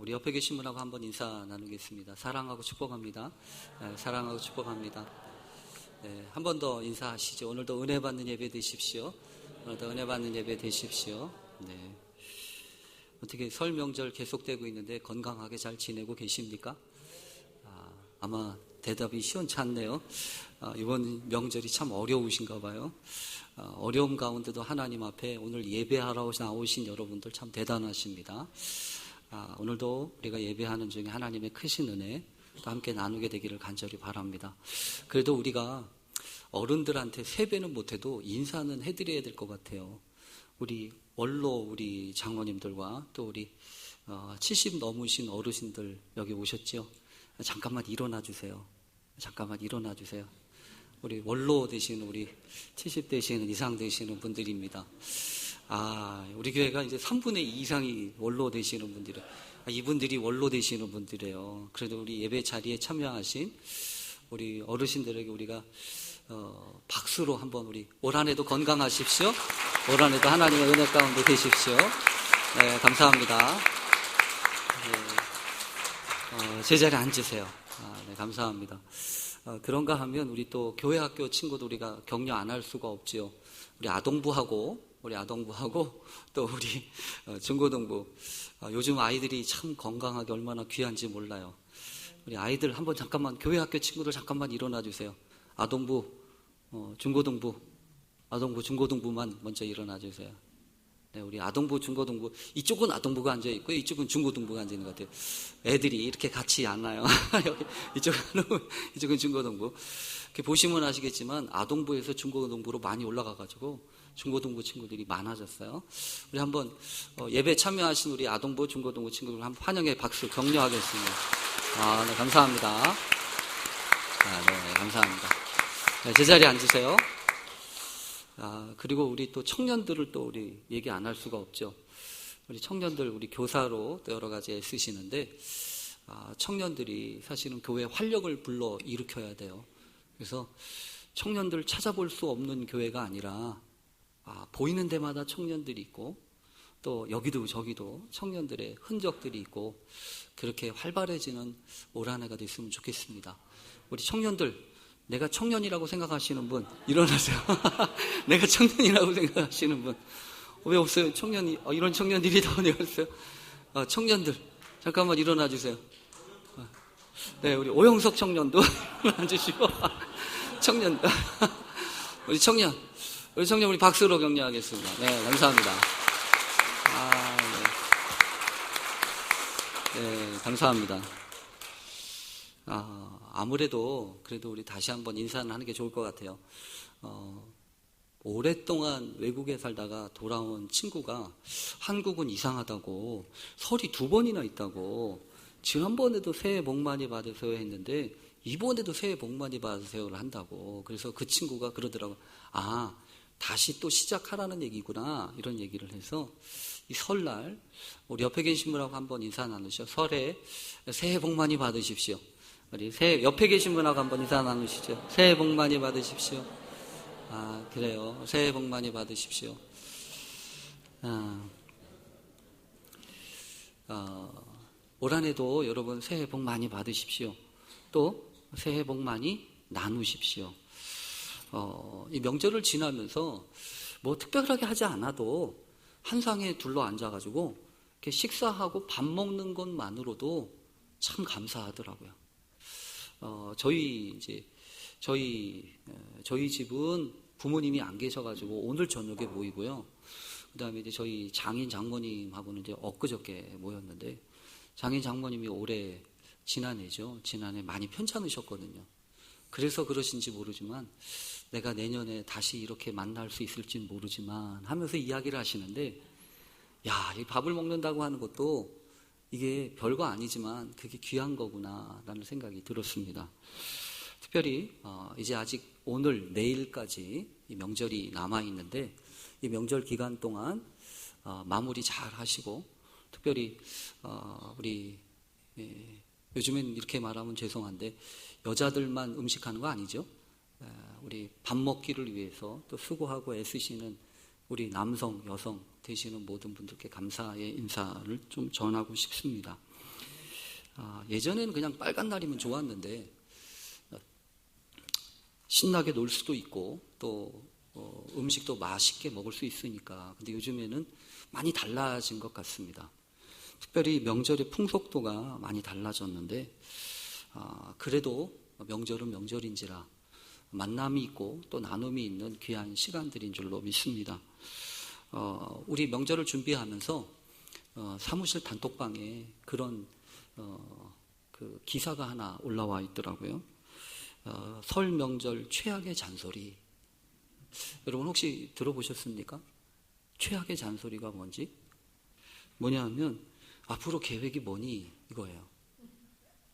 우리 옆에 계신 분하고 한번 인사 나누겠습니다. 사랑하고 축복합니다. 사랑하고 축복합니다. 한 번 더 인사하시죠. 오늘도 은혜 받는 예배 되십시오. 오늘도 은혜 받는 예배 되십시오. 네. 어떻게 설 명절 계속되고 있는데 건강하게 잘 지내고 계십니까? 아마 대답이 시원치 않네요. 이번 명절이 참 어려우신가 봐요. 어려움 가운데도 하나님 앞에 오늘 예배하러 나오신 여러분들 참 대단하십니다. 오늘도 우리가 예배하는 중에 하나님의 크신 은혜 또 함께 나누게 되기를 간절히 바랍니다. 그래도 우리가 어른들한테 세배는 못해도 인사는 해드려야 될 것 같아요. 우리 원로 우리 장로님들과 또 우리 70 넘으신 어르신들 여기 오셨죠? 잠깐만 일어나 주세요. 잠깐만 일어나 주세요. 우리 원로 되시는 우리 70 되시는 이상 되시는 분들입니다. 우리 교회가 이제 3분의 2 이상이 원로 되시는 분들이에요. 이분들이 원로 되시는 분들이에요. 그래도 우리 예배 자리에 참여하신 우리 어르신들에게 우리가 박수로 한번 우리 올 한 해도 건강하십시오. 올 한 해도 하나님의 은혜 가운데 계십시오. 네, 감사합니다. 네, 제자리에 앉으세요. 네, 감사합니다. 그런가 하면 우리 또 교회 학교 친구도 우리가 격려 안 할 수가 없지요. 우리 아동부하고 또 우리 중고등부 요즘 아이들이 참 건강하게 얼마나 귀한지 몰라요. 우리 아이들 한번 잠깐만 교회 학교 친구들 잠깐만 일어나 주세요. 아동부, 중고등부, 중고등부만 먼저 일어나 주세요. 네, 우리 아동부, 중고등부 이쪽은 아동부가 앉아 있고 이쪽은 중고등부가 앉아 있는 것 같아요. 애들이 이렇게 같이 안 와요. 여기 이쪽은 중고등부. 이렇게 보시면 아시겠지만 아동부에서 중고등부로 많이 올라가가지고 중고등부 친구들이 많아졌어요. 우리 한번 예배 참여하신 우리 아동부, 중고등부 친구들 한번 환영의 박수 격려하겠습니다. 네, 감사합니다. 네, 감사합니다. 네, 제자리에 앉으세요. 그리고 우리 또 청년들을 또 우리 얘기 안 할 수가 없죠. 우리 청년들 우리 교사로 또 여러 가지 애쓰시는데 청년들이 사실은 교회 활력을 불러 일으켜야 돼요. 그래서 청년들 찾아볼 수 없는 교회가 아니라 보이는 데마다 청년들이 있고 또 여기도 저기도 청년들의 흔적들이 있고 그렇게 활발해지는 올 한 해가 됐으면 좋겠습니다. 우리 청년들 내가 청년이라고 생각하시는 분 일어나세요. 내가 청년이라고 생각하시는 분 왜 없어요? 청년이 이런 청년들이 더 어디 갔어요? 청년들 잠깐만 일어나 주세요. 네, 우리 오영석 청년도 앉으시고 청년 우리 청년 우리 박수로 격려하겠습니다. 네, 감사합니다. 네, 감사합니다. 아무래도 그래도 우리 다시 한번 인사는 하는 게 좋을 것 같아요. 오랫동안 외국에 살다가 돌아온 친구가 한국은 이상하다고 설이 2번이나 있다고 지난번에도 새해 복 많이 받으세요 했는데 이번에도 새해 복 많이 받으세요를 한다고. 그래서 그 친구가 그러더라고요. 다시 또 시작하라는 얘기구나 이런 얘기를 해서 이 설날 우리 옆에 계신 분하고 한번 인사 나누시죠. 설에 새해 복 많이 받으십시오. 우리 옆에 계신 분하고 한번 인사 나누시죠. 새해 복 많이 받으십시오. 그래요. 새해 복 많이 받으십시오. 올 한 해도 여러분 새해 복 많이 받으십시오. 또 새해 복 많이 나누십시오. 이 명절을 지나면서 뭐 특별하게 하지 않아도 한 상에 둘러 앉아가지고 이렇게 식사하고 밥 먹는 것만으로도 참 감사하더라고요. 저희 집은 부모님이 안 계셔가지고 오늘 저녁에 모이고요. 그 다음에 이제 저희 장인 장모님하고는 이제 엊그저께 모였는데 장인 장모님이 올해 지난해 많이 편찮으셨거든요. 그래서 그러신지 모르지만 내가 내년에 다시 이렇게 만날 수 있을지는 모르지만 하면서 이야기를 하시는데 이 밥을 먹는다고 하는 것도 이게 별거 아니지만 그게 귀한 거구나 라는 생각이 들었습니다. 특별히 이제 아직 오늘 내일까지 이 명절이 남아있는데 이 명절 기간 동안 마무리 잘 하시고 특별히 우리 요즘엔 이렇게 말하면 죄송한데 여자들만 음식하는 거 아니죠? 우리 밥 먹기를 위해서 또 수고하고 애쓰시는 우리 남성, 여성 되시는 모든 분들께 감사의 인사를 좀 전하고 싶습니다. 예전에는 그냥 빨간 날이면 좋았는데 신나게 놀 수도 있고 또 음식도 맛있게 먹을 수 있으니까. 근데 요즘에는 많이 달라진 것 같습니다. 특별히 명절의 풍속도가 많이 달라졌는데 그래도 명절은 명절인지라 만남이 있고 또 나눔이 있는 귀한 시간들인 줄로 믿습니다. 우리 명절을 준비하면서 사무실 단톡방에 그런 그 기사가 하나 올라와 있더라고요. 설 명절 최악의 잔소리. 여러분 혹시 들어보셨습니까? 최악의 잔소리가 뭔지? 뭐냐면 앞으로 계획이 뭐니? 이거예요.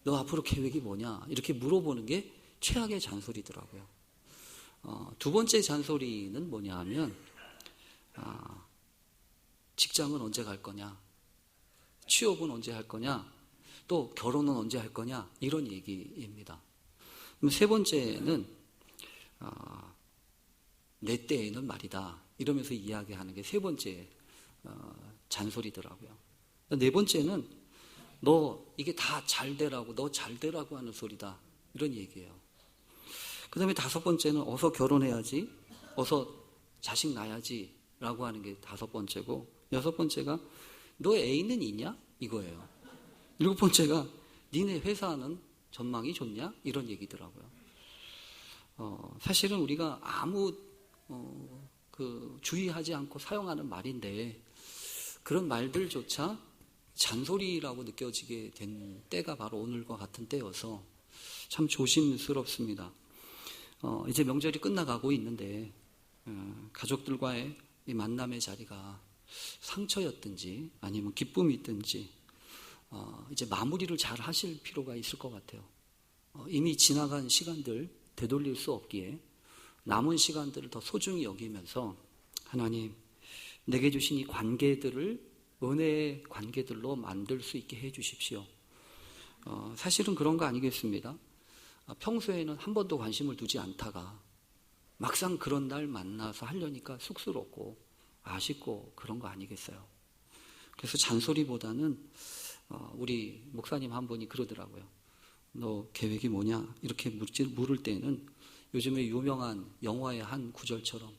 너 앞으로 계획이 뭐냐? 이렇게 물어보는 게 최악의 잔소리더라고요. 두 번째 잔소리는 뭐냐 하면 직장은 언제 갈 거냐? 취업은 언제 할 거냐? 또 결혼은 언제 할 거냐? 이런 얘기입니다. 그럼 세 번째는 내 때에는 말이다. 이러면서 이야기하는 게 세 번째 잔소리더라고요. 네 번째는 너 이게 다 잘 되라고, 너 잘 되라고 하는 소리다. 이런 얘기예요. 그 다음에 다섯 번째는 어서 결혼해야지, 어서 자식 낳아야지 라고 하는 게 다섯 번째고, 여섯 번째가 너 애인은 있냐? 이거예요. 일곱 번째가 니네 회사는 전망이 좋냐? 이런 얘기더라고요. 사실은 우리가 아무 주의하지 않고 사용하는 말인데 그런 말들조차 잔소리라고 느껴지게 된 때가 바로 오늘과 같은 때여서 참 조심스럽습니다. 이제 명절이 끝나가고 있는데 가족들과의 이 만남의 자리가 상처였든지 아니면 기쁨이 있든지 이제 마무리를 잘 하실 필요가 있을 것 같아요. 이미 지나간 시간들 되돌릴 수 없기에 남은 시간들을 더 소중히 여기면서 하나님 내게 주신 이 관계들을 은혜의 관계들로 만들 수 있게 해 주십시오. 사실은 그런 거 아니겠습니다. 평소에는 한 번도 관심을 두지 않다가 막상 그런 날 만나서 하려니까 쑥스럽고 아쉽고 그런 거 아니겠어요. 그래서 잔소리보다는 우리 목사님 한 분이 그러더라고요. 너 계획이 뭐냐? 이렇게 물을 때는 요즘에 유명한 영화의 한 구절처럼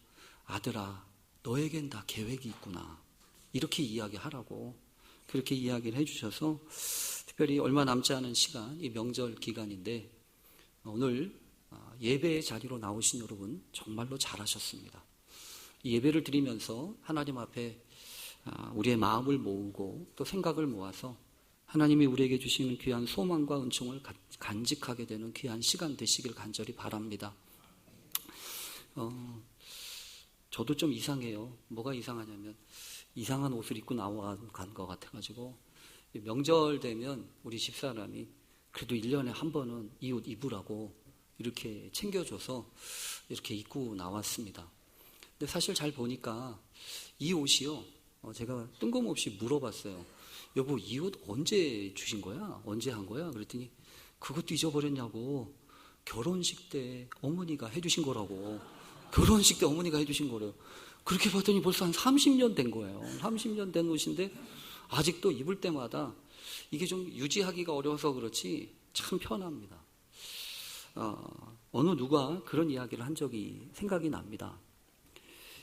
아들아 너에겐 다 계획이 있구나. 이렇게 이야기하라고 그렇게 이야기를 해주셔서 특별히 얼마 남지 않은 시간, 이 명절 기간인데 오늘 예배의 자리로 나오신 여러분 정말로 잘하셨습니다. 이 예배를 드리면서 하나님 앞에 우리의 마음을 모으고 또 생각을 모아서 하나님이 우리에게 주시는 귀한 소망과 은총을 간직하게 되는 귀한 시간 되시길 간절히 바랍니다. 저도 좀 이상해요. 뭐가 이상하냐면 이상한 옷을 입고 나간 것 같아가지고 명절 되면 우리 집사람이 그래도 1년에 한 번은 이 옷 입으라고 이렇게 챙겨줘서 이렇게 입고 나왔습니다. 근데 사실 잘 보니까 이 옷이요, 제가 뜬금없이 물어봤어요. 여보, 이 옷 언제 주신 거야? 언제 한 거야? 그랬더니 그것도 잊어버렸냐고. 결혼식 때 어머니가 해주신 거라고. 결혼식 때 어머니가 해주신 거래요. 그렇게 봤더니 벌써 한 30년 된 거예요. 30년 된 옷인데 아직도 입을 때마다 이게 좀 유지하기가 어려워서 그렇지 참 편합니다. 어느 누가 그런 이야기를 한 적이 생각이 납니다.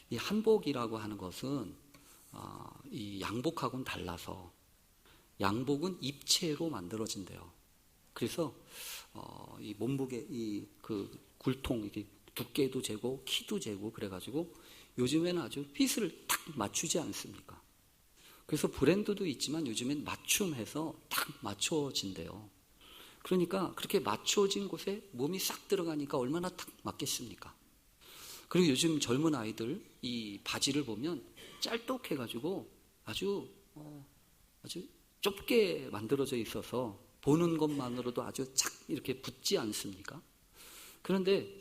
이 한복이라고 하는 것은 이 양복하고는 달라서 양복은 입체로 만들어진대요. 그래서 이 몸무게 그 굴통 이게 두께도 재고 키도 재고 그래가지고 요즘에는 아주 핏을 딱 맞추지 않습니까? 그래서 브랜드도 있지만 요즘엔 맞춤해서 딱 맞춰진대요. 그러니까 그렇게 맞춰진 곳에 몸이 싹 들어가니까 얼마나 딱 맞겠습니까? 그리고 요즘 젊은 아이들 이 바지를 보면 짤뚝해가지고 아주 좁게 만들어져 있어서 보는 것만으로도 아주 착 이렇게 붙지 않습니까? 그런데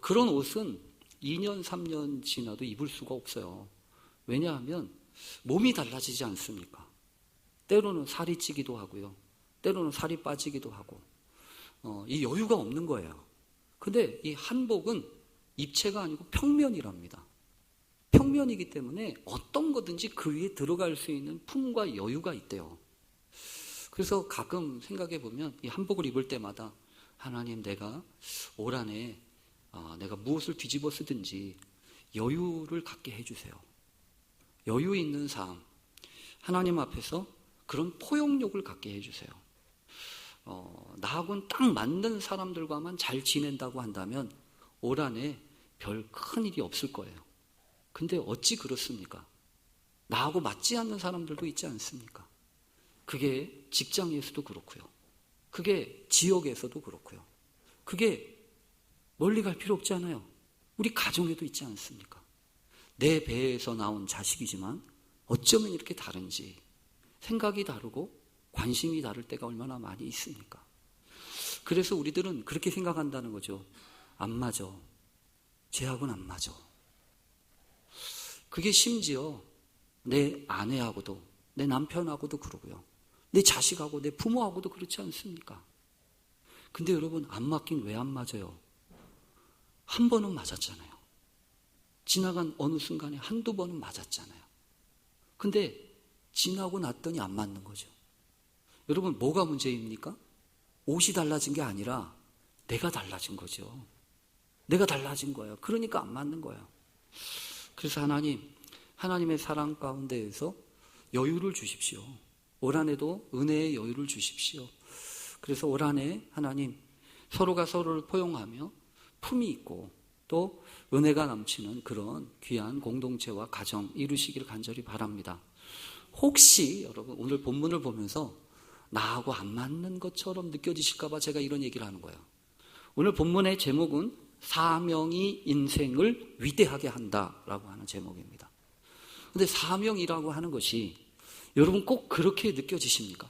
그런 옷은 2년, 3년 지나도 입을 수가 없어요. 왜냐하면 몸이 달라지지 않습니까? 때로는 살이 찌기도 하고요. 때로는 살이 빠지기도 하고 이 여유가 없는 거예요. 근데 이 한복은 입체가 아니고 평면이랍니다. 평면이기 때문에 어떤 거든지 그 위에 들어갈 수 있는 품과 여유가 있대요. 그래서 가끔 생각해 보면 이 한복을 입을 때마다 하나님, 내가 올 한해 내가 무엇을 뒤집어 쓰든지 여유를 갖게 해주세요. 여유 있는 삶, 하나님 앞에서 그런 포용력을 갖게 해주세요. 나하고는 딱 맞는 사람들과만 잘 지낸다고 한다면 올 한해 별 큰 일이 없을 거예요. 근데 어찌 그렇습니까? 나하고 맞지 않는 사람들도 있지 않습니까? 그게 직장에서도 그렇고요. 그게 지역에서도 그렇고요. 그게 멀리 갈 필요 없지 않아요. 우리 가정에도 있지 않습니까? 내 배에서 나온 자식이지만 어쩌면 이렇게 다른지, 생각이 다르고 관심이 다를 때가 얼마나 많이 있습니까? 그래서 우리들은 그렇게 생각한다는 거죠. 안 맞아. 쟤하고는 안 맞아. 그게 심지어 내 아내하고도, 내 남편하고도 그러고요. 내 자식하고 내 부모하고도 그렇지 않습니까? 근데 여러분, 안 맞긴 왜 안 맞아요? 한 번은 맞았잖아요. 지나간 어느 순간에 한두 번은 맞았잖아요. 근데 지나고 났더니 안 맞는 거죠. 여러분, 뭐가 문제입니까? 옷이 달라진 게 아니라 내가 달라진 거죠. 내가 달라진 거예요. 그러니까 안 맞는 거예요. 그래서 하나님의 사랑 가운데에서 여유를 주십시오. 올 한해도 은혜의 여유를 주십시오. 그래서 올 한해 하나님, 서로가 서로를 포용하며 품이 있고 또 은혜가 넘치는 그런 귀한 공동체와 가정 이루시기를 간절히 바랍니다. 혹시 여러분 오늘 본문을 보면서 나하고 안 맞는 것처럼 느껴지실까 봐 제가 이런 얘기를 하는 거예요. 오늘 본문의 제목은 사명이 인생을 위대하게 한다라고 하는 제목입니다. 근데 사명이라고 하는 것이 여러분 꼭 그렇게 느껴지십니까?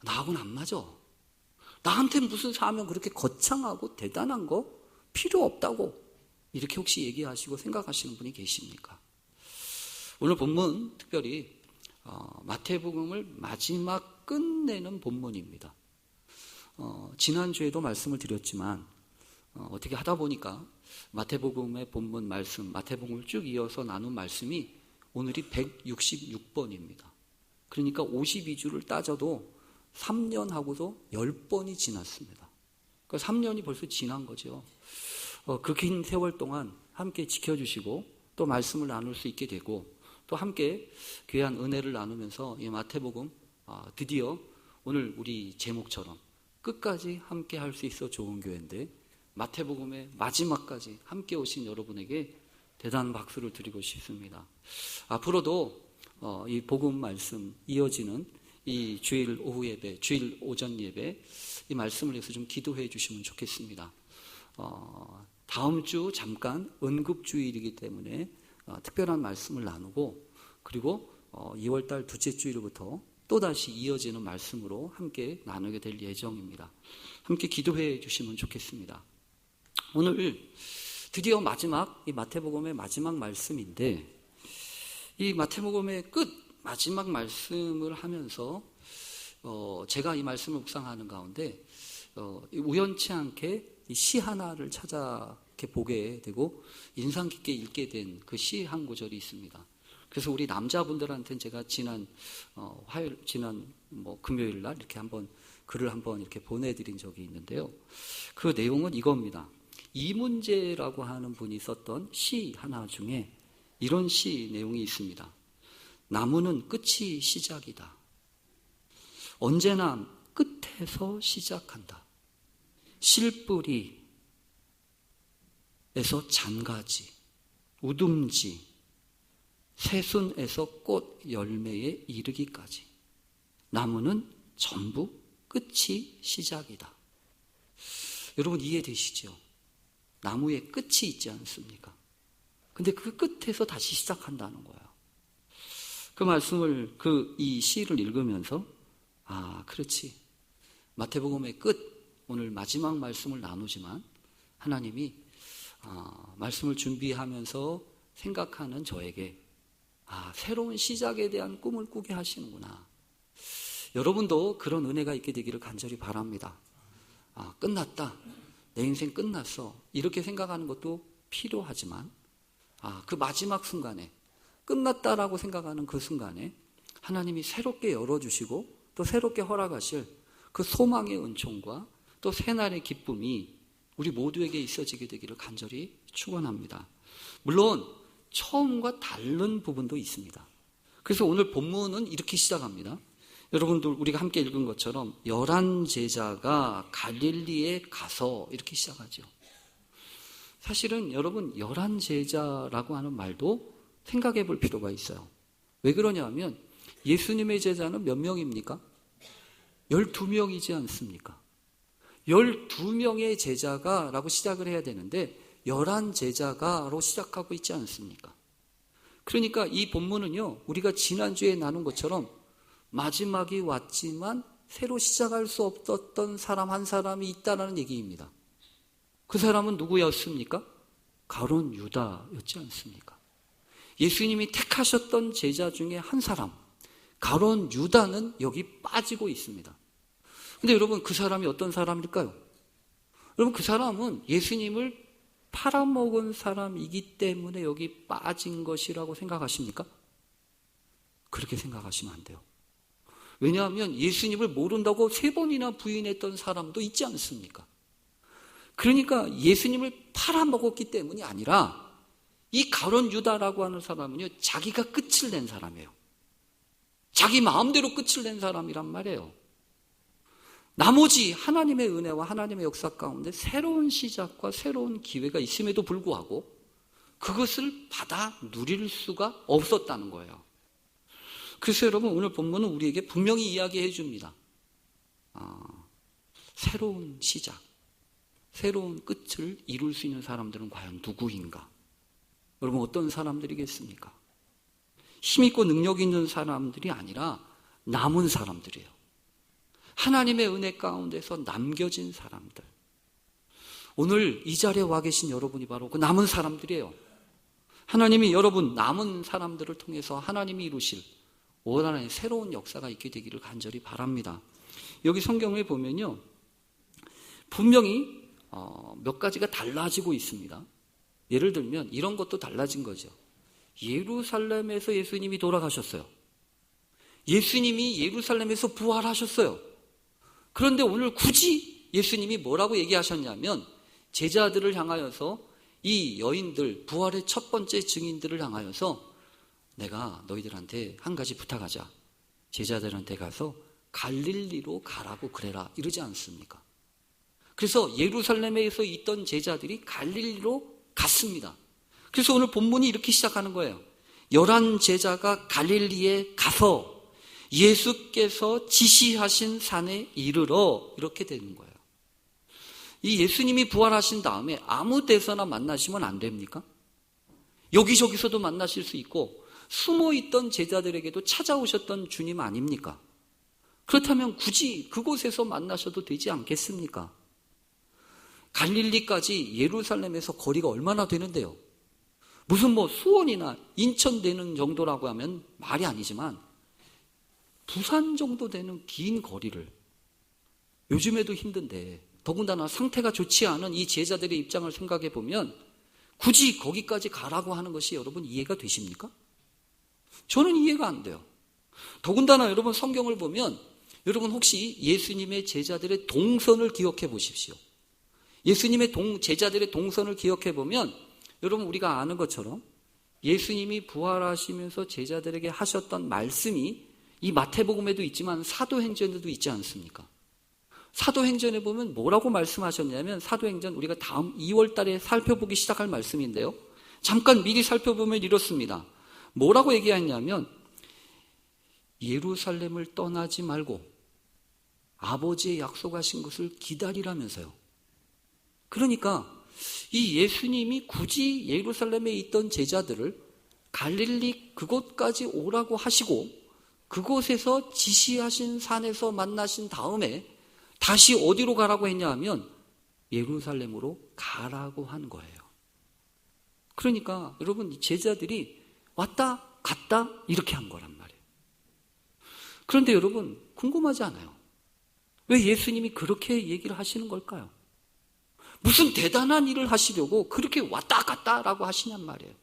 나하고는 안 맞아. 나한테 무슨 사명, 그렇게 거창하고 대단한 거 필요 없다고 이렇게 혹시 얘기하시고 생각하시는 분이 계십니까? 오늘 본문 특별히 마태복음을 마지막 끝내는 본문입니다. 지난주에도 말씀을 드렸지만 어떻게 하다 보니까 마태복음의 본문 말씀, 마태복음을 쭉 이어서 나눈 말씀이 오늘이 166번입니다. 그러니까 52주를 따져도 3년 하고도 10번이 지났습니다. 그러니까 3년이 벌써 지난 거죠. 그 긴 세월 동안 함께 지켜주시고 또 말씀을 나눌 수 있게 되고 또 함께 귀한 은혜를 나누면서 이 마태복음 드디어 오늘 우리 제목처럼 끝까지 함께 할 수 있어 좋은 교회인데 마태복음의 마지막까지 함께 오신 여러분에게 대단한 박수를 드리고 싶습니다. 앞으로도 이 복음 말씀 이어지는 이 주일 오후 예배, 주일 오전 예배 이 말씀을 위해서 좀 기도해 주시면 좋겠습니다. 다음 주 잠깐 은급주일이기 때문에 특별한 말씀을 나누고 그리고 2월달 둘째 주일부터 또다시 이어지는 말씀으로 함께 나누게 될 예정입니다. 함께 기도해 주시면 좋겠습니다. 오늘 드디어 마지막 이 마태복음의 마지막 말씀인데 이 마태복음의 끝 마지막 말씀을 하면서 제가 이 말씀을 묵상하는 가운데 우연치 않게 이 시 하나를 찾아 이렇게 보게 되고 인상 깊게 읽게 된 그 시 한 구절이 있습니다. 그래서 우리 남자분들한테는 제가 지난 금요일 날 이렇게 글을 한번 이렇게 보내드린 적이 있는데요. 그 내용은 이겁니다. 이문재라고 하는 분이 썼던 시 하나 중에 이런 시 내용이 있습니다. 나무는 끝이 시작이다. 언제나 끝에서 시작한다. 실뿌리에서 잔가지, 우둠지, 새순에서 꽃 열매에 이르기까지. 나무는 전부 끝이 시작이다. 여러분 이해되시죠? 나무에 끝이 있지 않습니까? 근데 그 끝에서 다시 시작한다는 거예요. 그 말씀을 이 시를 읽으면서 그렇지. 마태복음의 끝 오늘 마지막 말씀을 나누지만 하나님이 말씀을 준비하면서 생각하는 저에게 새로운 시작에 대한 꿈을 꾸게 하시는구나. 여러분도 그런 은혜가 있게 되기를 간절히 바랍니다. 끝났다. 내 인생 끝났어. 이렇게 생각하는 것도 필요하지만 그 마지막 순간에 끝났다라고 생각하는 그 순간에 하나님이 새롭게 열어주시고 또 새롭게 허락하실 그 소망의 은총과 또 새날의 기쁨이 우리 모두에게 있어지게 되기를 간절히 축원합니다. 물론 처음과 다른 부분도 있습니다. 그래서 오늘 본문은 이렇게 시작합니다. 여러분들 우리가 함께 읽은 것처럼 11 제자가 갈릴리에 가서 이렇게 시작하죠. 사실은 여러분 11 제자라고 하는 말도 생각해 볼 필요가 있어요. 왜 그러냐면 예수님의 제자는 몇 명입니까? 12명이지 않습니까? 12명의 제자가 라고 시작을 해야 되는데 11 제자가로 시작하고 있지 않습니까? 그러니까 이 본문은요, 우리가 지난주에 나눈 것처럼 마지막이 왔지만 새로 시작할 수 없었던 사람 한 사람이 있다는 얘기입니다. 그 사람은 누구였습니까? 가룟 유다였지 않습니까? 예수님이 택하셨던 제자 중에 한 사람, 가룟 유다는 여기 빠지고 있습니다. 근데 여러분 그 사람이 어떤 사람일까요? 여러분 그 사람은 예수님을 팔아먹은 사람이기 때문에 여기 빠진 것이라고 생각하십니까? 그렇게 생각하시면 안 돼요. 왜냐하면 예수님을 모른다고 3번이나 부인했던 사람도 있지 않습니까? 그러니까 예수님을 팔아먹었기 때문이 아니라 이 가룟 유다라고 하는 사람은요, 자기가 끝을 낸 사람이에요. 자기 마음대로 끝을 낸 사람이란 말이에요. 나머지 하나님의 은혜와 하나님의 역사 가운데 새로운 시작과 새로운 기회가 있음에도 불구하고 그것을 받아 누릴 수가 없었다는 거예요. 그래서 여러분 오늘 본문은 우리에게 분명히 이야기해 줍니다. 새로운 시작, 새로운 끝을 이룰 수 있는 사람들은 과연 누구인가? 여러분 어떤 사람들이겠습니까? 힘있고 능력 있는 사람들이 아니라 남은 사람들이에요. 하나님의 은혜 가운데서 남겨진 사람들. 오늘 이 자리에 와 계신 여러분이 바로 그 남은 사람들이에요. 하나님이 여러분 남은 사람들을 통해서 하나님이 이루실 올 한 해 새로운 역사가 있게 되기를 간절히 바랍니다. 여기 성경에 보면요, 분명히 몇 가지가 달라지고 있습니다. 예를 들면 이런 것도 달라진 거죠. 예루살렘에서 예수님이 돌아가셨어요. 예수님이 예루살렘에서 부활하셨어요. 그런데 오늘 굳이 예수님이 뭐라고 얘기하셨냐면 제자들을 향하여서 이 여인들, 부활의 첫 번째 증인들을 향하여서 내가 너희들한테 한 가지 부탁하자. 제자들한테 가서 갈릴리로 가라고 그래라 이러지 않습니까? 그래서 예루살렘에서 있던 제자들이 갈릴리로 갔습니다. 그래서 오늘 본문이 이렇게 시작하는 거예요. 11 제자가 갈릴리에 가서 예수께서 지시하신 산에 이르러 이렇게 되는 거예요. 이 예수님이 부활하신 다음에 아무 데서나 만나시면 안 됩니까? 여기저기서도 만나실 수 있고 숨어있던 제자들에게도 찾아오셨던 주님 아닙니까? 그렇다면 굳이 그곳에서 만나셔도 되지 않겠습니까? 갈릴리까지 예루살렘에서 거리가 얼마나 되는데요? 무슨 수원이나 인천 되는 정도라고 하면 말이 아니지만 부산 정도 되는 긴 거리를 요즘에도 힘든데 더군다나 상태가 좋지 않은 이 제자들의 입장을 생각해 보면 굳이 거기까지 가라고 하는 것이 여러분 이해가 되십니까? 저는 이해가 안 돼요. 더군다나 여러분 성경을 보면 여러분 혹시 예수님의 제자들의 동선을 기억해 보십시오. 예수님의 제자들의 동선을 기억해 보면 여러분 우리가 아는 것처럼 예수님이 부활하시면서 제자들에게 하셨던 말씀이 이 마태복음에도 있지만 사도행전에도 있지 않습니까? 사도행전에 보면 뭐라고 말씀하셨냐면 사도행전 우리가 다음 2월 달에 살펴보기 시작할 말씀인데요. 잠깐 미리 살펴보면 이렇습니다. 뭐라고 얘기했냐면 예루살렘을 떠나지 말고 아버지의 약속하신 것을 기다리라면서요. 그러니까 이 예수님이 굳이 예루살렘에 있던 제자들을 갈릴리 그곳까지 오라고 하시고 그곳에서 지시하신 산에서 만나신 다음에 다시 어디로 가라고 했냐 하면 예루살렘으로 가라고 한 거예요. 그러니까 여러분 제자들이 왔다 갔다 이렇게 한 거란 말이에요. 그런데 여러분 궁금하지 않아요? 왜 예수님이 그렇게 얘기를 하시는 걸까요? 무슨 대단한 일을 하시려고 그렇게 왔다 갔다라고 하시냔 말이에요.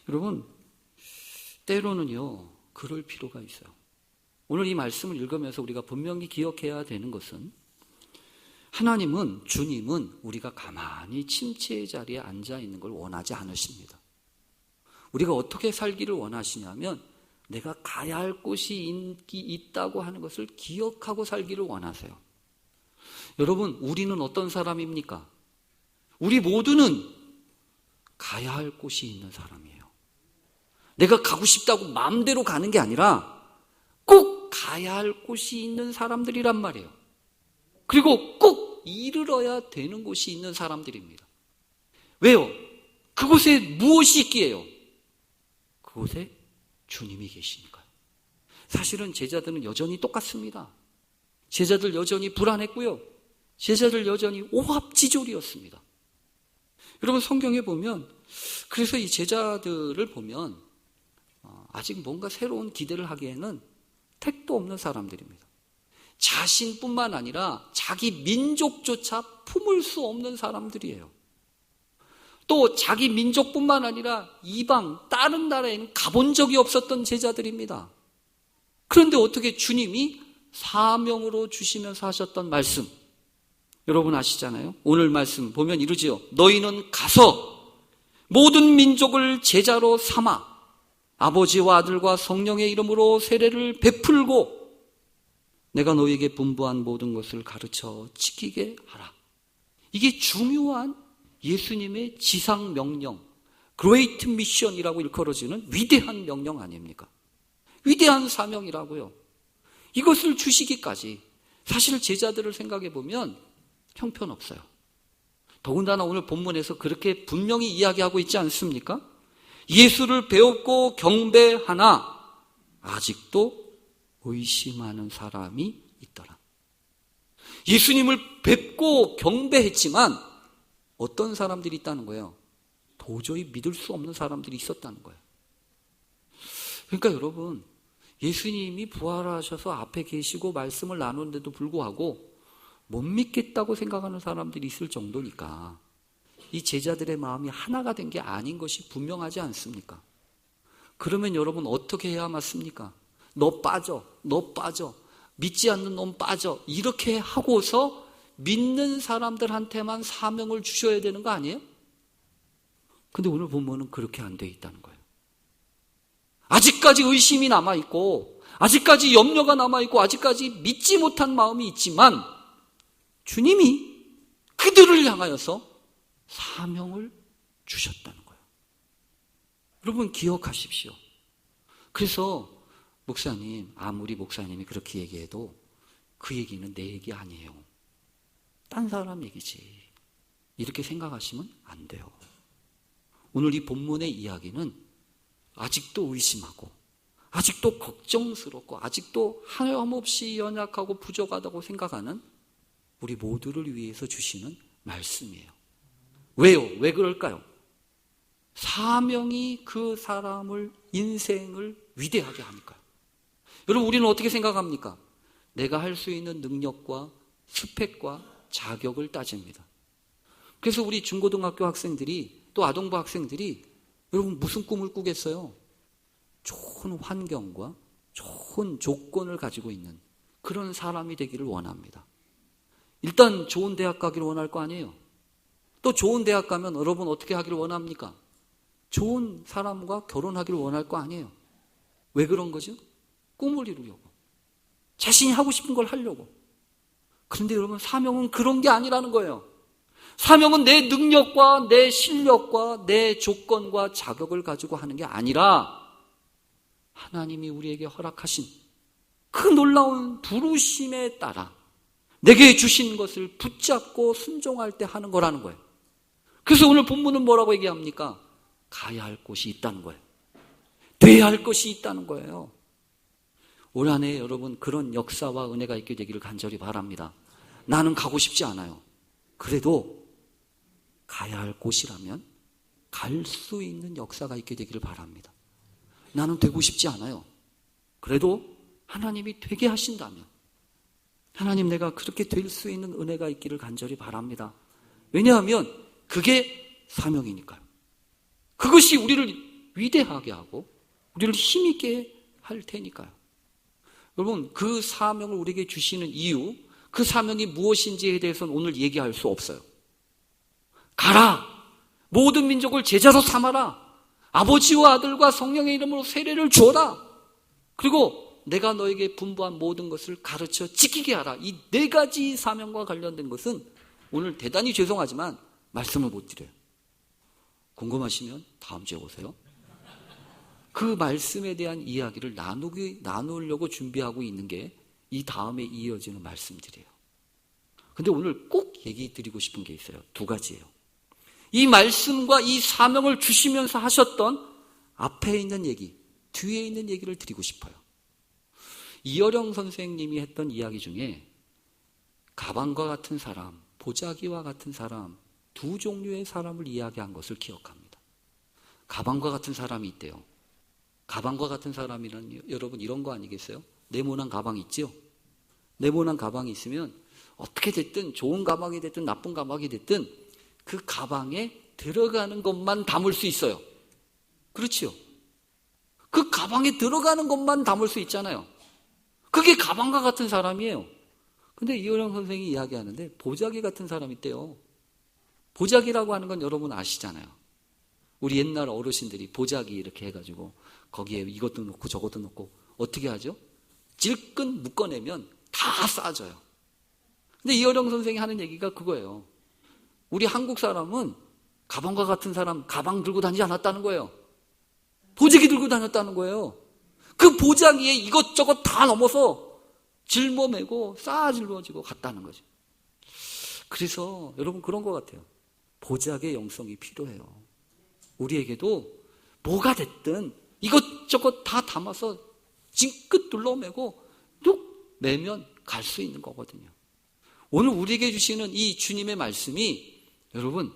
여러분 때로는요 그럴 필요가 있어요. 오늘 이 말씀을 읽으면서 우리가 분명히 기억해야 되는 것은 하나님은, 주님은 우리가 가만히 침체의 자리에 앉아 있는 걸 원하지 않으십니다. 우리가 어떻게 살기를 원하시냐면 내가 가야 할 곳이 있다고 하는 것을 기억하고 살기를 원하세요. 여러분, 우리는 어떤 사람입니까? 우리 모두는 가야 할 곳이 있는 사람이에요. 내가 가고 싶다고 마음대로 가는 게 아니라 꼭 가야 할 곳이 있는 사람들이란 말이에요. 그리고 꼭 이르러야 되는 곳이 있는 사람들입니다. 왜요? 그곳에 무엇이 있기에요? 그곳에 주님이 계시니까요. 사실은 제자들은 여전히 똑같습니다. 제자들 여전히 불안했고요. 제자들 여전히 오합지졸이었습니다. 여러분, 성경에 보면, 그래서 이 제자들을 보면 아직 뭔가 새로운 기대를 하기에는 택도 없는 사람들입니다. 자신뿐만 아니라 자기 민족조차 품을 수 없는 사람들이에요. 또 자기 민족뿐만 아니라 이방 다른 나라에는 가본 적이 없었던 제자들입니다. 그런데 어떻게 주님이 사명으로 주시면서 하셨던 말씀, 여러분 아시잖아요. 오늘 말씀 보면 이러지요. 너희는 가서 모든 민족을 제자로 삼아 아버지와 아들과 성령의 이름으로 세례를 베풀고 내가 너희에게 분부한 모든 것을 가르쳐 지키게 하라. 이게 중요한 예수님의 지상 명령, Great Mission이라고 일컬어지는 위대한 명령 아닙니까? 위대한 사명이라고요. 이것을 주시기까지 사실 제자들을 생각해 보면 형편없어요. 더군다나 오늘 본문에서 그렇게 분명히 이야기하고 있지 않습니까? 예수를 배웠고 경배하나 아직도 의심하는 사람이 있더라. 예수님을 뵙고 경배했지만 어떤 사람들이 있다는 거예요? 도저히 믿을 수 없는 사람들이 있었다는 거예요. 그러니까 여러분, 예수님이 부활하셔서 앞에 계시고 말씀을 나누는데도 불구하고 못 믿겠다고 생각하는 사람들이 있을 정도니까 이 제자들의 마음이 하나가 된 게 아닌 것이 분명하지 않습니까? 그러면 여러분 어떻게 해야 맞습니까? 너 빠져, 너 빠져, 믿지 않는 놈 빠져, 이렇게 하고서 믿는 사람들한테만 사명을 주셔야 되는 거 아니에요? 근데 오늘 본문은 그렇게 안 돼 있다는 거예요. 아직까지 의심이 남아있고 아직까지 염려가 남아있고 아직까지 믿지 못한 마음이 있지만 주님이 그들을 향하여서 사명을 주셨다는 거예요. 여러분 기억하십시오. 그래서 목사님, 아무리 목사님이 그렇게 얘기해도 그 얘기는 내 얘기 아니에요. 딴 사람 얘기지. 이렇게 생각하시면 안 돼요. 오늘 이 본문의 이야기는 아직도 의심하고 아직도 걱정스럽고 아직도 하염없이 연약하고 부족하다고 생각하는 우리 모두를 위해서 주시는 말씀이에요. 왜요? 왜 그럴까요? 사명이 그 사람을, 인생을 위대하게 하니까요. 여러분, 우리는 어떻게 생각합니까? 내가 할 수 있는 능력과 스펙과 자격을 따집니다. 그래서 우리 중고등학교 학생들이 또 아동부 학생들이 여러분 무슨 꿈을 꾸겠어요? 좋은 환경과 좋은 조건을 가지고 있는 그런 사람이 되기를 원합니다. 일단 좋은 대학 가기를 원할 거 아니에요. 또 좋은 대학 가면 여러분 어떻게 하기를 원합니까? 좋은 사람과 결혼하기를 원할 거 아니에요. 왜 그런 거죠? 꿈을 이루려고. 자신이 하고 싶은 걸 하려고. 그런데 여러분, 사명은 그런 게 아니라는 거예요. 사명은 내 능력과 내 실력과 내 조건과 자격을 가지고 하는 게 아니라 하나님이 우리에게 허락하신 그 놀라운 부르심에 따라 내게 주신 것을 붙잡고 순종할 때 하는 거라는 거예요. 그래서 오늘 본문은 뭐라고 얘기합니까? 가야 할 곳이 있다는 거예요. 돼야 할 것이 있다는 거예요. 올 한 해 여러분 그런 역사와 은혜가 있게 되기를 간절히 바랍니다. 나는 가고 싶지 않아요. 그래도 가야 할 곳이라면 갈 수 있는 역사가 있게 되기를 바랍니다. 나는 되고 싶지 않아요. 그래도 하나님이 되게 하신다면 하나님, 내가 그렇게 될 수 있는 은혜가 있기를 간절히 바랍니다. 왜냐하면 그게 사명이니까요. 그것이 우리를 위대하게 하고 우리를 힘있게 할 테니까요. 여러분, 그 사명을 우리에게 주시는 이유, 그 사명이 무엇인지에 대해서는 오늘 얘기할 수 없어요. 가라! 모든 민족을 제자로 삼아라! 아버지와 아들과 성령의 이름으로 세례를 주어라! 그리고 내가 너에게 분부한 모든 것을 가르쳐 지키게 하라. 이 네 가지 사명과 관련된 것은 오늘 대단히 죄송하지만 말씀을 못 드려요. 궁금하시면 다음 주에 오세요. 그 말씀에 대한 이야기를 나누려고 준비하고 있는 게 이 다음에 이어지는 말씀들이에요. 근데 오늘 꼭 얘기 드리고 싶은 게 있어요. 두 가지예요. 이 말씀과 이 사명을 주시면서 하셨던 앞에 있는 얘기, 뒤에 있는 얘기를 드리고 싶어요. 이어령 선생님이 했던 이야기 중에 가방과 같은 사람, 보자기와 같은 사람, 두 종류의 사람을 이야기한 것을 기억합니다. 가방과 같은 사람이 있대요. 가방과 같은 사람이란 여러분 이런 거 아니겠어요? 네모난 가방 있죠? 네모난 가방이 있으면 어떻게 됐든 좋은 가방이 됐든 나쁜 가방이 됐든 그 가방에 들어가는 것만 담을 수 있어요. 그렇지요? 그 가방에 들어가는 것만 담을 수 있잖아요. 그게 가방과 같은 사람이에요. 근데 이호령 선생이 이야기하는데 보자기 같은 사람이 있대요. 보자기라고 하는 건 여러분 아시잖아요. 우리 옛날 어르신들이 보자기 이렇게 해가지고 거기에 이것도 넣고 저것도 넣고 어떻게 하죠? 질끈 묶어내면 다 싸져요. 근데 이어령 선생이 하는 얘기가 그거예요. 우리 한국 사람은 가방과 같은 사람 가방 들고 다니지 않았다는 거예요. 보자기 들고 다녔다는 거예요. 그 보자기에 이것저것 다 넘어서 짊어매고 жил머지고 갔다는 거죠. 그래서 여러분 그런 것 같아요. 보자기의 영성이 필요해요. 우리에게도 뭐가 됐든 이것저것 다 담아서 징긋 둘러매고 뚝 매면 갈 수 있는 거거든요. 오늘 우리에게 주시는 이 주님의 말씀이 여러분,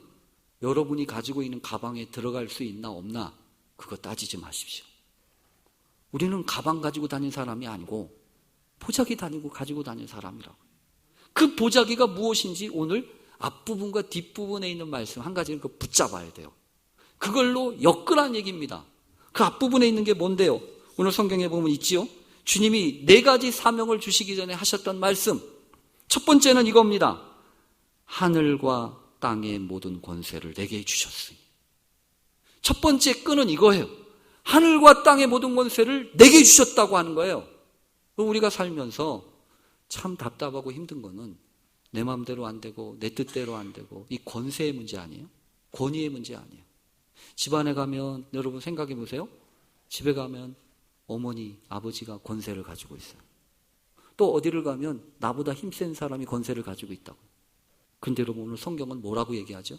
여러분이 가지고 있는 가방에 들어갈 수 있나 없나 그거 따지지 마십시오. 우리는 가방 가지고 다니는 사람이 아니고 보자기 가지고 다니는 사람이라고. 그 보자기가 무엇인지 오늘 앞부분과 뒷부분에 있는 말씀 한 가지를 붙잡아야 돼요. 그걸로 엮으란 얘기입니다. 그 앞부분에 있는 게 뭔데요? 오늘 성경에 보면 있지요? 주님이 네 가지 사명을 주시기 전에 하셨던 말씀. 첫 번째는 이겁니다. 하늘과 땅의 모든 권세를 내게 주셨으니. 첫 번째 끈은 이거예요. 하늘과 땅의 모든 권세를 내게 주셨다고 하는 거예요. 우리가 살면서 참 답답하고 힘든 거는 내 마음대로 안 되고 내 뜻대로 안 되고 이 권세의 문제 아니에요? 권위의 문제 아니에요? 집안에 가면 여러분 생각해 보세요. 집에 가면 어머니, 아버지가 권세를 가지고 있어요. 또 어디를 가면 나보다 힘센 사람이 권세를 가지고 있다고. 근데 여러분 오늘 성경은 뭐라고 얘기하죠?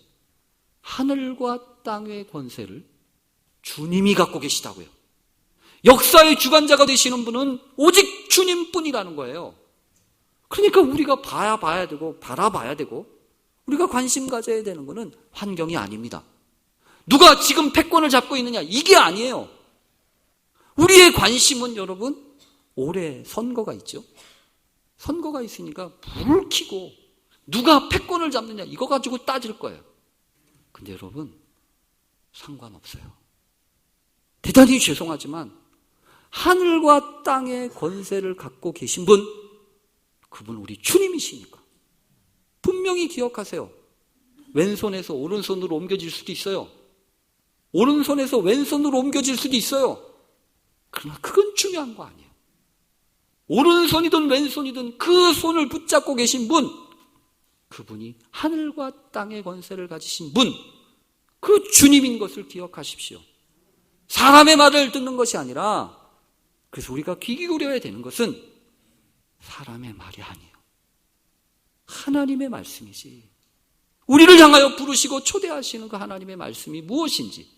하늘과 땅의 권세를 주님이 갖고 계시다고요. 역사의 주관자가 되시는 분은 오직 주님뿐이라는 거예요. 그러니까 우리가 봐야 되고 바라봐야 되고 우리가 관심 가져야 되는 거는 환경이 아닙니다. 누가 지금 패권을 잡고 있느냐 이게 아니에요. 우리의 관심은 여러분 올해 선거가 있죠. 선거가 있으니까 불을 켜고 누가 패권을 잡느냐 이거 가지고 따질 거예요. 근데 여러분 상관없어요. 대단히 죄송하지만 하늘과 땅의 권세를 갖고 계신 분 그분 우리 주님이시니까 분명히 기억하세요. 왼손에서 오른손으로 옮겨질 수도 있어요. 오른손에서 왼손으로 옮겨질 수도 있어요. 그러나 그건 중요한 거 아니에요. 오른손이든 왼손이든 그 손을 붙잡고 계신 분 그분이 하늘과 땅의 권세를 가지신 분 그 주님인 것을 기억하십시오. 사람의 말을 듣는 것이 아니라 그래서 우리가 귀 기울여야 되는 것은 사람의 말이 아니에요. 하나님의 말씀이지. 우리를 향하여 부르시고 초대하시는 그 하나님의 말씀이 무엇인지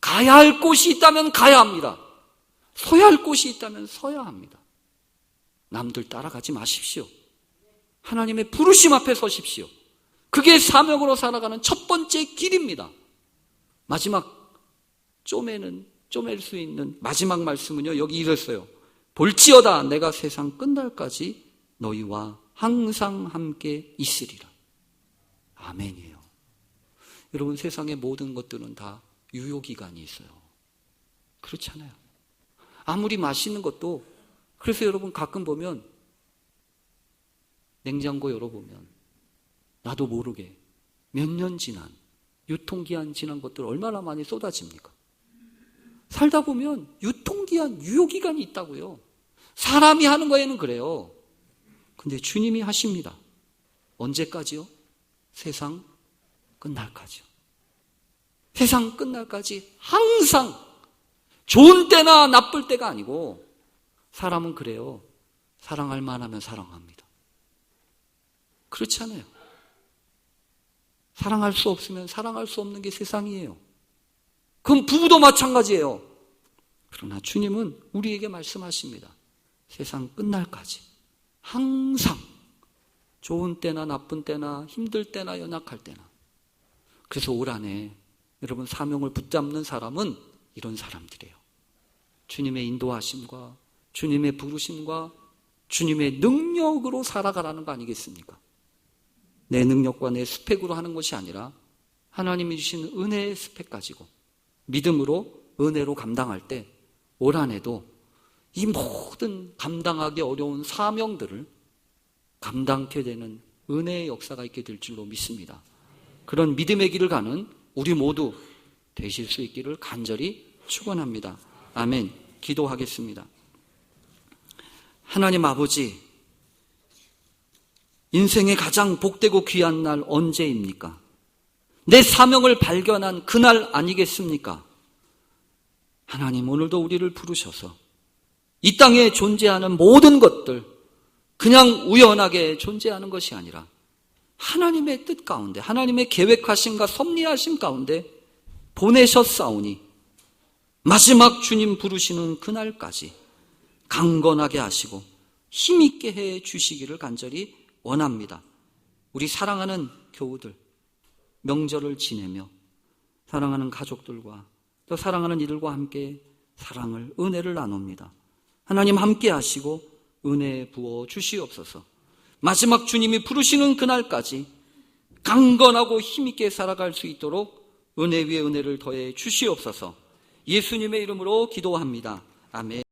가야 할 곳이 있다면 가야 합니다. 서야 할 곳이 있다면 서야 합니다. 남들 따라가지 마십시오. 하나님의 부르심 앞에 서십시오. 그게 사명으로 살아가는 첫 번째 길입니다. 마지막 쪼맬 수 있는 마지막 말씀은요. 여기 이랬어요. 볼지어다 내가 세상 끝날까지 너희와 항상 함께 있으리라. 아멘이에요. 여러분 세상의 모든 것들은 다 유효기간이 있어요. 그렇잖아요. 아무리 맛있는 것도 그래서 여러분 가끔 보면 냉장고 열어보면 나도 모르게 몇 년 지난, 유통기한 지난 것들 얼마나 많이 쏟아집니까? 살다 보면 유통기한, 유효기간이 있다고요. 사람이 하는 거에는 그래요. 근데 주님이 하십니다. 언제까지요? 세상 끝날까지요. 세상 끝날까지 항상 좋은 때나 나쁠 때가 아니고 사람은 그래요. 사랑할 만하면 사랑합니다. 그렇지 않아요. 사랑할 수 없으면 사랑할 수 없는 게 세상이에요. 그럼 부부도 마찬가지예요. 그러나 주님은 우리에게 말씀하십니다. 세상 끝날까지 항상 좋은 때나 나쁜 때나 힘들 때나 연약할 때나. 그래서 올 한해 여러분 사명을 붙잡는 사람은 이런 사람들이에요. 주님의 인도하심과 주님의 부르심과 주님의 능력으로 살아가라는 거 아니겠습니까? 내 능력과 내 스펙으로 하는 것이 아니라 하나님이 주신 은혜의 스펙 가지고 믿음으로 은혜로 감당할 때 올 한해도 이 모든 감당하기 어려운 사명들을 감당케 되는 은혜의 역사가 있게 될 줄로 믿습니다. 그런 믿음의 길을 가는 우리 모두 되실 수 있기를 간절히 축원합니다. 아멘. 기도하겠습니다. 하나님 아버지, 인생의 가장 복되고 귀한 날 언제입니까? 내 사명을 발견한 그날 아니겠습니까? 하나님, 오늘도 우리를 부르셔서 이 땅에 존재하는 모든 것들 그냥 우연하게 존재하는 것이 아니라 하나님의 뜻 가운데, 하나님의 계획하심과 섭리하심 가운데 보내셨사오니 마지막 주님 부르시는 그날까지 강건하게 하시고 힘있게 해 주시기를 간절히 원합니다. 우리 사랑하는 교우들, 명절을 지내며 사랑하는 가족들과 또 사랑하는 이들과 함께 사랑을, 은혜를 나눕니다. 하나님 함께 하시고 은혜 부어 주시옵소서. 마지막 주님이 부르시는 그날까지 강건하고 힘있게 살아갈 수 있도록 은혜 위에 은혜를 더해 주시옵소서. 예수님의 이름으로 기도합니다. 아멘.